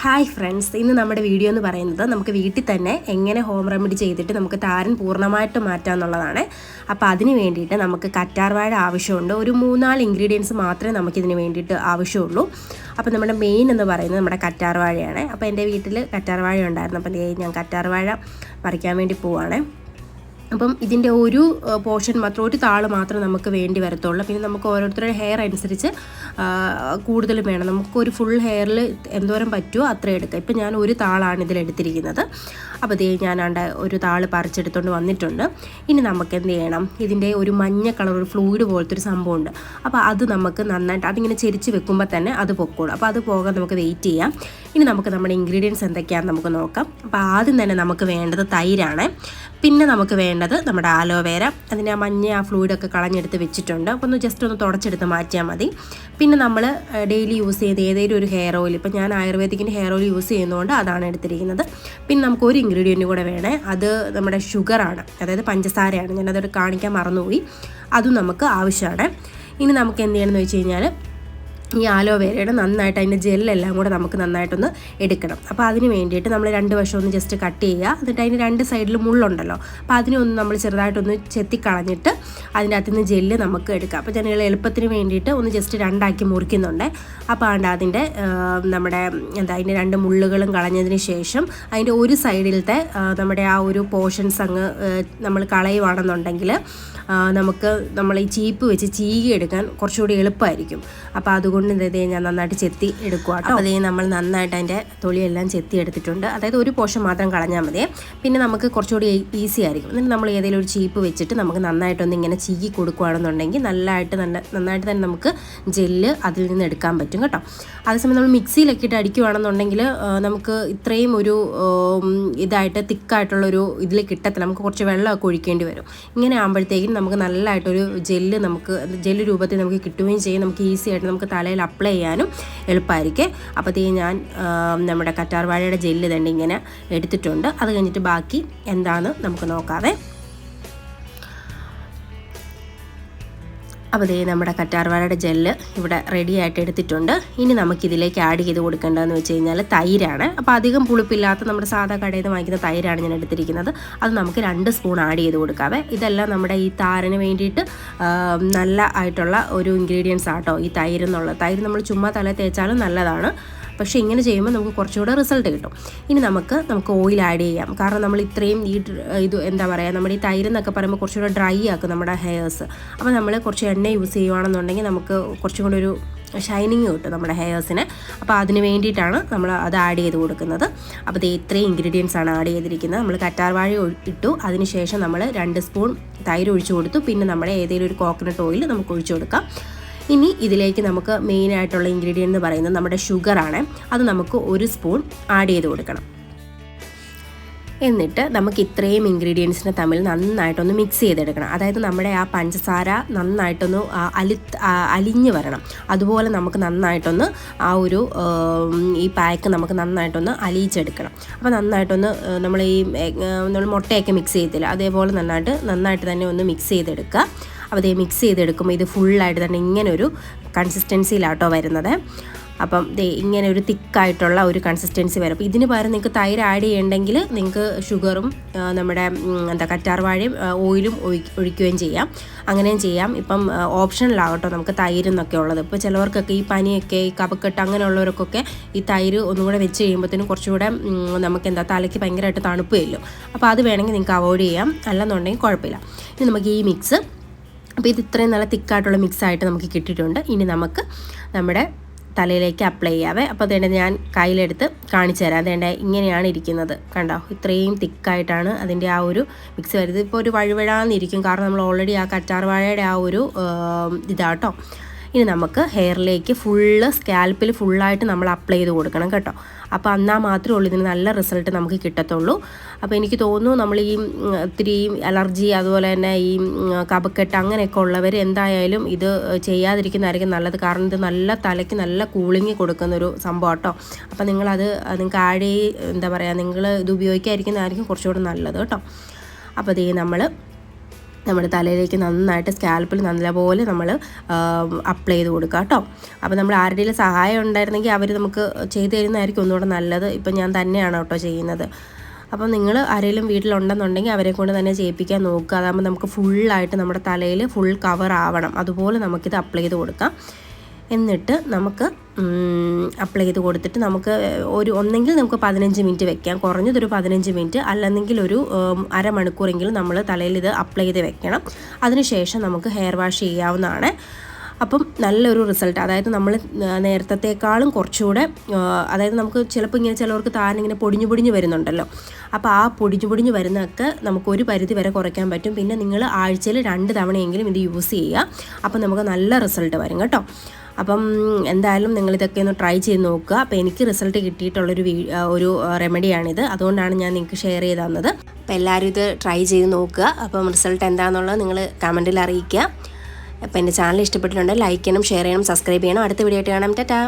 Hi friends, ഇന്ന് നമ്മുടെ video എന്ന് പറയുന്നത് നമുക്ക് വീട്ടിൽ തന്നെ എങ്ങനെ ഹോം റെമഡി ചെയ്തിട്ട് നമുക്ക് താരൻ പൂർണ്ണമായിട്ട് മാറ്റാം എന്നുള്ളതാണ്. അപ്പോൾ അതിന് വേണ്ടിയിട്ട് നമുക്ക് കറ്റാർവാഴ ആവശ്യമുണ്ട്. ഒരു 3-4 ഇൻഗ്രീഡിയൻസ് മാത്രമേ നമുക്കിതിന് വേണ്ടിയിട്ട് ആവശ്യമുള്ളൂ. അപ്പോൾ നമ്മുടെ മെയിൻ എന്ന് പറയുന്നത് നമ്മുടെ കറ്റാർവാഴയാണ്. അപ്പോൾ എൻ്റെ വീട്ടിൽ കറ്റാർവാഴ ഉണ്ടായിരുന്നു. അപ്പോൾ ഞാൻ കറ്റാർവാഴ പറിക്കാൻ വേണ്ടി പോവുകയാണ്. അപ്പം ഇതിൻ്റെ ഒരു പോർഷൻ മാത്രം, ഒരു താള് മാത്രം നമുക്ക് വേണ്ടി വരത്തുള്ളൂ. പിന്നെ നമുക്ക് ഓരോരുത്തരുടെ ഹെയർ അനുസരിച്ച് കൂടുതലും വേണം. നമുക്കൊരു ഫുൾ ഹെയറിൽ എന്തോരം പറ്റുമോ അത്രയും എടുക്കുക. ഇപ്പം ഞാൻ ഒരു താളാണ് ഇതിലെടുത്തിരിക്കുന്നത്. അപ്പോൾ ഞാനാണ്ട് ഒരു താള് പറിച്ചെടുത്തുകൊണ്ട് വന്നിട്ടുണ്ട്. ഇനി നമുക്ക് എന്ത് ചെയ്യണം, ഇതിൻ്റെ ഒരു മഞ്ഞ കളർ ഒരു ഫ്ലൂയിഡ് പോലത്തെ ഒരു സംഭവമുണ്ട്. അപ്പോൾ അത് നമുക്ക് നന്നായിട്ട് അതിങ്ങനെ ചെരിച്ച് വെക്കുമ്പോൾ തന്നെ അത് പൊക്കോളും. അപ്പോൾ അത് പോകാൻ നമുക്ക് വെയിറ്റ് ചെയ്യാം. ഇനി നമുക്ക് നമ്മുടെ ഇൻഗ്രീഡിയൻസ് എന്തൊക്കെയാണെന്ന് നമുക്ക് നോക്കാം. അപ്പോൾ ആദ്യം തന്നെ നമുക്ക് വേണ്ടത് തൈരാണ്. പിന്നെ നമുക്ക് വേണ്ടത് നമ്മുടെ ആലോവേര. അതിൻ്റെ ആ മഞ്ഞ ആ ഫ്ലൂയിഡൊക്കെ കളഞ്ഞെടുത്ത് വെച്ചിട്ടുണ്ട്. അപ്പോൾ ഒന്ന് ജസ്റ്റ് ഒന്ന് തുടച്ചെടുത്ത് മാറ്റിയാൽ മതി. പിന്നെ നമ്മൾ ഡെയിലി യൂസ് ചെയ്ത് ഏതെങ്കിലും ഒരു ഹെയർ ഓയിൽ, ഇപ്പോൾ ഞാൻ ആയുർവേദിക്കിൻ്റെ ഹെയർ ഓയിൽ യൂസ് ചെയ്യുന്നതുകൊണ്ട് അതാണ് എടുത്തിരിക്കുന്നത്. പിന്നെ നമുക്ക് ഒരു ഇൻഗ്രീഡിയൻറ്റ് കൂടെ വേണേ, അത് നമ്മുടെ ഷുഗറാണ്, അതായത് പഞ്ചസാരയാണ്. ഞാനതൊരു കാണിക്കാൻ മറന്നുപോയി. അതും നമുക്ക് ആവശ്യമാണ്. ഇനി നമുക്ക് എന്ത് ചെയ്യണമെന്ന് വെച്ച് കഴിഞ്ഞാൽ, ഈ ആലോവേരയുടെ നന്നായിട്ട് അതിൻ്റെ ജെല്ലെല്ലാം കൂടെ നമുക്ക് നന്നായിട്ടൊന്ന് എടുക്കണം. അപ്പോൾ അതിന് വേണ്ടിയിട്ട് നമ്മൾ 2 വശം ഒന്ന് ജസ്റ്റ് കട്ട് ചെയ്യുക. എന്നിട്ട് അതിന് 2 സൈഡിൽ മുള്ളുണ്ടല്ലോ, അപ്പോൾ അതിനൊന്ന് നമ്മൾ ചെറുതായിട്ടൊന്ന് ചെത്തിക്കളഞ്ഞിട്ട് അതിൻ്റെ അകത്തു നിന്ന് ജെല്ല് നമുക്ക് എടുക്കാം. അപ്പോൾ ഞാൻ എളുപ്പത്തിന് വേണ്ടിയിട്ട് ഒന്ന് ജസ്റ്റ് 2 ആക്കി മുറിക്കുന്നുണ്ട്. അപ്പോൾ അതിൻ്റെ നമ്മുടെ അതിൻ്റെ 2 മുള്ളുകളും കളഞ്ഞതിന് ശേഷം അതിൻ്റെ ഒരു സൈഡിലത്തെ നമ്മുടെ ആ ഒരു പോർഷൻസ് അങ്ങ് നമ്മൾ കളയുവാണെന്നുണ്ടെങ്കിൽ നമുക്ക് നമ്മൾ ഈ ചീപ്പ് വെച്ച് ചീകി എടുക്കാൻ കുറച്ചുകൂടി എളുപ്പമായിരിക്കും. അപ്പോൾ അതുകൊണ്ട് ഞാൻ നന്നായിട്ട് ചെത്തി എടുക്കുക കേട്ടോ. അപ്പോൾ നമ്മൾ നന്നായിട്ട് അതിൻ്റെ തൊലിയെല്ലാം ചെത്തി എടുത്തിട്ടുണ്ട്. അതായത് ഒരു പോർഷൻ മാത്രം കളഞ്ഞാൽ മതി. പിന്നെ നമുക്ക് കുറച്ചുകൂടി ഈസി ആയിരിക്കും. എന്നിട്ട് നമ്മൾ ഏതെങ്കിലും ഒരു ചീപ്പ് വെച്ചിട്ട് നമുക്ക് നന്നായിട്ടൊന്ന് ഇങ്ങനെ ചീകി കൊടുക്കുകയാണെന്നുണ്ടെങ്കിൽ നന്നായിട്ട് തന്നെ നമുക്ക് ജെല്ല് അതിൽ നിന്ന് എടുക്കാൻ പറ്റും കേട്ടോ. അതേസമയം നമ്മൾ മിക്സിയിലൊക്കെ ഇട്ട് അടിക്കുകയാണെന്നുണ്ടെങ്കിൽ നമുക്ക് ഇത്രയും ഒരു ഇതായിട്ട് തിക്കായിട്ടുള്ളൊരു ഇതിൽ കിട്ടത്തില്ല. നമുക്ക് കുറച്ച് വെള്ളമൊക്കെ ഒഴിക്കേണ്ടി വരും. ഇങ്ങനെ ആകുമ്പോഴത്തേക്കും നമുക്ക് നല്ലതായിട്ടൊരു ജെല്ല് രൂപത്തിൽ നമുക്ക് കിട്ടുകയും ചെയ്യും. നമുക്ക് ഈസി ആയിട്ട് നമുക്ക് തലയിൽ അപ്ലൈ ചെയ്യാനും എളുപ്പമായിരിക്കും. അപ്പോൾ ഞാൻ നമ്മുടെ കറ്റാർവാഴയുടെ ജെല്ല് തന്നെ ഇങ്ങനെ എടുത്തിട്ടുണ്ട്. അത് കഴിഞ്ഞിട്ട് ബാക്കി എന്താണെന്ന് നമുക്ക് നോക്കാതെ. അപ്പോൾ നമ്മുടെ കറ്റാർവാഴയുടെ ജെല്ല് ഇവിടെ റെഡി ആയിട്ട് എടുത്തിട്ടുണ്ട്. ഇനി നമുക്കിതിലേക്ക് ആഡ് ചെയ്ത് കൊടുക്കേണ്ടതെന്ന് വെച്ച് കഴിഞ്ഞാൽ തൈരാണ്. അപ്പോൾ അധികം പുളിപ്പില്ലാത്ത നമ്മുടെ സാധാ കടയിൽ നിന്ന് വാങ്ങിക്കുന്ന തൈരാണ് ഞാൻ എടുത്തിരിക്കുന്നത്. അത് നമുക്ക് 2 സ്പൂൺ ആഡ് ചെയ്ത് കൊടുക്കാവേ. ഇതെല്ലാം നമ്മുടെ ഈ താരന് വേണ്ടിയിട്ട് നല്ല ആയിട്ടുള്ള ഒരു ഇൻഗ്രീഡിയൻസ് ആട്ടോ ഈ തൈര് എന്നുള്ളത്. തൈര് നമ്മൾ ചുമ്മാ തല തേച്ചാലും നല്ലതാണ്. പക്ഷേ ഇങ്ങനെ ചെയ്യുമ്പോൾ നമുക്ക് കുറച്ചുകൂടെ റിസൾട്ട് കിട്ടും. ഇനി നമുക്ക് ഓയിൽ ആഡ് ചെയ്യാം. കാരണം നമ്മൾ ഇത്രയും ഇത് എന്താ പറയുക, നമ്മുടെ ഈ തൈര് എന്നൊക്കെ പറയുമ്പോൾ കുറച്ചുകൂടെ ഡ്രൈ ആക്കും നമ്മുടെ ഹെയർസ്. അപ്പോൾ നമ്മൾ കുറച്ച് എണ്ണ യൂസ് ചെയ്യുകയാണെന്നുണ്ടെങ്കിൽ നമുക്ക് കുറച്ചും കൂടെ ഒരു ഷൈനിങ് കിട്ടും നമ്മുടെ ഹെയർസിന്. അപ്പോൾ അതിന് വേണ്ടിയിട്ടാണ് നമ്മൾ അത് ആഡ് ചെയ്ത് കൊടുക്കുന്നത്. അപ്പോൾ ഇത്രയും ഇൻഗ്രീഡിയൻസ് ആണ് ആഡ് ചെയ്തിരിക്കുന്നത്. നമ്മൾ കറ്റാർവാഴ ഇട്ടു, അതിനുശേഷം നമ്മൾ 2 സ്പൂൺ തൈര് ഒഴിച്ചു കൊടുത്തു. പിന്നെ നമ്മുടെ ഏതെങ്കിലും ഒരു കോക്കനട്ട് ഓയിൽ നമുക്ക് ഒഴിച്ചു കൊടുക്കാം. ഇനി ഇതിലേക്ക് നമുക്ക് മെയിനായിട്ടുള്ള ഇൻഗ്രീഡിയൻ്റ് എന്ന് പറയുന്നത് നമ്മുടെ ഷുഗറാണ്. അത് നമുക്ക് 1 സ്പൂൺ ആഡ് ചെയ്ത് കൊടുക്കണം. എന്നിട്ട് നമുക്ക് ഇത്രയും ഇൻഗ്രീഡിയൻസിനെ തമ്മിൽ നന്നായിട്ടൊന്ന് മിക്സ് ചെയ്തെടുക്കണം. അതായത് നമ്മുടെ ആ പഞ്ചസാര നന്നായിട്ടൊന്ന് അലിഞ്ഞ് വരണം. അതുപോലെ നമുക്ക് നന്നായിട്ടൊന്ന് ആ ഒരു ഈ പാക്ക് നമുക്ക് നന്നായിട്ടൊന്ന് അലിയിച്ചെടുക്കണം. അപ്പോൾ നന്നായിട്ടൊന്ന് നമ്മൾ മുട്ടയൊക്കെ മിക്സ് ചെയ്തില്ല, അതേപോലെ നന്നായിട്ട് തന്നെ ഒന്ന് മിക്സ് ചെയ്തെടുക്കുക. അപ്പോൾ മിക്സ് ചെയ്തെടുക്കുമ്പോൾ ഇത് ഫുള്ളായിട്ട് തന്നെ ഇങ്ങനൊരു കൺസിസ്റ്റൻസിയിലാട്ടോ വരുന്നത്. അപ്പം ഇങ്ങനെ ഒരു തിക്കായിട്ടുള്ള ഒരു കൺസിസ്റ്റൻസി വരും. അപ്പോൾ ഇതിന് പകരം നിങ്ങൾക്ക് തൈര് ആഡ് ചെയ്യണമെങ്കിൽ നിങ്ങൾക്ക് ഷുഗറും നമ്മുടെ കറ്റാർവാഴയും ഓയിലും ഒഴിക്കുകയും ചെയ്യാം. അങ്ങനെയും ചെയ്യാം. ഇപ്പം ഓപ്ഷനിലാകട്ടോ നമുക്ക് തൈരെന്നൊക്കെ ഉള്ളത്. ഇപ്പോൾ ചിലവർക്കൊക്കെ ഈ പനിയൊക്കെ, ഈ കഫക്കെട്ട് അങ്ങനെയുള്ളവർക്കൊക്കെ ഈ തൈര് ഒന്നുകൂടെ വെച്ച് കഴിയുമ്പോഴത്തേനും കുറച്ചുകൂടെ നമുക്ക് തലയ്ക്ക് ഭയങ്കരമായിട്ട് തണുപ്പ് വരും. അപ്പോൾ അത് വേണമെങ്കിൽ നിങ്ങൾക്ക് അവോയ്ഡ് ചെയ്യാം, അല്ലെന്നുണ്ടെങ്കിൽ കുഴപ്പമില്ല. ഇനി നമുക്ക് ഈ മിക്സ്, അപ്പോൾ ഇത് ഇത്രയും നല്ല തിക്കായിട്ടുള്ള മിക്സായിട്ട് നമുക്ക് കിട്ടിയിട്ടുണ്ട്. ഇനി നമുക്ക് നമ്മുടെ തലയിലേക്ക് അപ്ലൈ ചെയ്യാവേ. അപ്പോൾ ഞാൻ കയ്യിലെടുത്ത് കാണിച്ചു തരാം. ഇങ്ങനെയാണ് ഇരിക്കുന്നത്, കണ്ടോ? ഇത്രയും തിക്കായിട്ടാണ് അതിൻ്റെ ആ ഒരു മിക്സ് വരുന്നത്. ഇപ്പോൾ ഒരു വഴുവഴാന്നിരിക്കും, കാരണം നമ്മൾ ഓൾറെഡി ആ കറ്റാർവാഴയുടെ ആ ഒരു ഇതാട്ടോ. ഇനി നമുക്ക് ഹെയറിലേക്ക് സ്കാൽപ്പിൽ ഫുള്ളായിട്ട് നമ്മൾ അപ്ലൈ ചെയ്ത് കൊടുക്കണം കേട്ടോ. അപ്പോൾ എന്നാൽ മാത്രമേ ഉള്ളൂ ഇതിന് നല്ല റിസൾട്ട് നമുക്ക് കിട്ടത്തുള്ളൂ. അപ്പോൾ എനിക്ക് തോന്നുന്നു നമ്മൾ ഈ ഒത്തിരി അലർജി, അതുപോലെ തന്നെ ഈ കഫക്കെട്ട് അങ്ങനെയൊക്കെ ഉള്ളവർ എന്തായാലും ഇത് ചെയ്യാതിരിക്കുന്നതായിരിക്കും നല്ലത്. കാരണം ഇത് നല്ല തലയ്ക്ക് നല്ല കൂളിങ് കൊടുക്കുന്നൊരു സംഭവം കേട്ടോ. അപ്പോൾ നിങ്ങൾക്ക് ആഡ് നിങ്ങൾ ഇത് ഉപയോഗിക്കാതിരിക്കുന്നതായിരിക്കും കുറച്ചുകൂടെ നല്ലത് കേട്ടോ. അപ്പോൾ നമ്മൾ നമ്മുടെ തലയിലേക്ക് നന്നായിട്ട് സ്കാൽപ്പിൽ നല്ലപോലെ നമ്മൾ അപ്ലൈ ചെയ്ത് കൊടുക്കുക കേട്ടോ. അപ്പോൾ നമ്മൾ ആരുടെയും സഹായം ഉണ്ടായിരുന്നെങ്കിൽ അവർ നമുക്ക് ചെയ്ത് തരുന്നതായിരിക്കും ഒന്നുകൂടെ നല്ലത്. ഇപ്പം ഞാൻ തന്നെയാണ് കേട്ടോ ചെയ്യുന്നത്. അപ്പം നിങ്ങൾ ആരെങ്കിലും വീട്ടിലുണ്ടെന്നുണ്ടെങ്കിൽ അവരെ കൊണ്ട് തന്നെ ചെയ്യിപ്പിക്കാൻ നോക്കുക. അതാകുമ്പോൾ നമുക്ക് ഫുള്ളായിട്ട് നമ്മുടെ തലയിൽ ഫുൾ കവർ ആവണം. അതുപോലെ നമുക്കിത് അപ്ലൈ ചെയ്ത് കൊടുക്കാം. എന്നിട്ട് നമുക്ക് അപ്ലൈ ചെയ്ത് കൊടുത്തിട്ട് നമുക്ക് ഒന്നെങ്കിൽ നമുക്ക് 15 മിനിറ്റ് വെക്കാം, കുറഞ്ഞതൊരു 15 മിനിറ്റ്, അല്ലെങ്കിൽ ഒരു അരമണിക്കൂറെങ്കിലും നമ്മൾ തലയിൽ ഇത് അപ്ലൈ ചെയ്ത് വെക്കണം. അതിനുശേഷം നമുക്ക് ഹെയർ വാഷ് ചെയ്യാവുന്നതാണ്. അപ്പം നല്ലൊരു റിസൾട്ട്, അതായത് നമ്മൾ നേരത്തേക്കാളും കുറച്ചുകൂടെ, അതായത് നമുക്ക് ചിലപ്പോൾ ഇങ്ങനെ ചിലവർക്ക് താനിങ്ങനെ പൊടിഞ്ഞു വരുന്നുണ്ടല്ലോ. അപ്പോൾ ആ പൊടിഞ്ഞു വരുന്നതൊക്കെ നമുക്കൊരു പരിധി വരെ കുറയ്ക്കാൻ പറ്റും. പിന്നെ നിങ്ങൾ ആഴ്ചയിൽ 2 തവണയെങ്കിലും ഇത് യൂസ് ചെയ്യുക. അപ്പം നമുക്ക് നല്ല റിസൾട്ട് വരും കേട്ടോ. അപ്പം എന്തായാലും നിങ്ങളിതൊക്കെ ഒന്ന് ട്രൈ ചെയ്ത് നോക്കുക. അപ്പോൾ എനിക്ക് റിസൾട്ട് കിട്ടിയിട്ടുള്ളൊരു റെമഡിയാണിത്. അതുകൊണ്ടാണ് ഞാൻ നിങ്ങൾക്ക് ഷെയർ ചെയ്ത് തന്നത്. അപ്പോൾ എല്ലാവരും ഇത് ട്രൈ ചെയ്ത് നോക്കുക. അപ്പം റിസൾട്ട് എന്താണെന്നുള്ളത് നിങ്ങൾ കമൻറ്റിൽ അറിയിക്കുക. അപ്പോൾ എൻ്റെ ചാനൽ ഇഷ്ടപ്പെട്ടിട്ടുണ്ടെങ്കിൽ ലൈക്ക് ചെയ്യണം, ഷെയർ ചെയ്യണം, സബ്സ്ക്രൈബ് ചെയ്യണം. അടുത്ത വീഡിയോ ആയിട്ട് കാണാം. ടാറ്റാ.